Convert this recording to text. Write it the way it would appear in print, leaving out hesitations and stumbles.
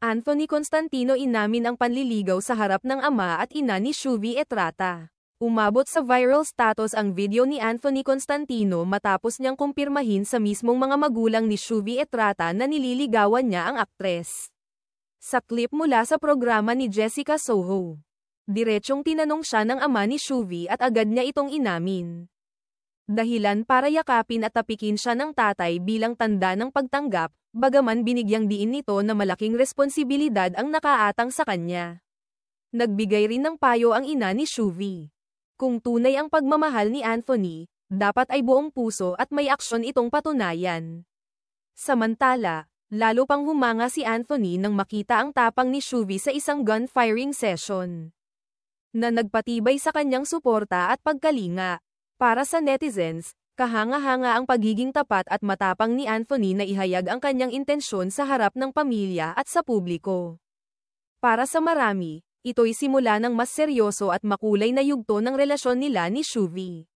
Anthony Constantino inamin ang panliligaw sa harap ng ama at ina ni Shuvi Etrata. Umabot sa viral status ang video ni Anthony Constantino matapos niyang kumpirmahin sa mismong mga magulang ni Shuvi Etrata na nililigawan niya ang aktres. Sa clip mula sa programa ni Jessica Soho, diretsong tinanong siya ng ama ni Shuvi at agad niya itong inamin. Dahilan para yakapin at tapikin siya ng tatay bilang tanda ng pagtanggap, bagaman binigyang diin nito na malaking responsibilidad ang nakaatang sa kanya. Nagbigay rin ng payo ang ina ni Shuvi. Kung tunay ang pagmamahal ni Anthony, dapat ay buong puso at may aksyon itong patunayan. Samantala, lalo pang humanga si Anthony nang makita ang tapang ni Shuvi sa isang gun-firing session, na nagpatibay sa kanyang suporta at pagkalinga. Para sa netizens, kahanga-hanga ang pagiging tapat at matapang ni Anthony na ihayag ang kanyang intensyon sa harap ng pamilya at sa publiko. Para sa marami, ito'y simula ng mas seryoso at makulay na yugto ng relasyon nila ni Shuvi.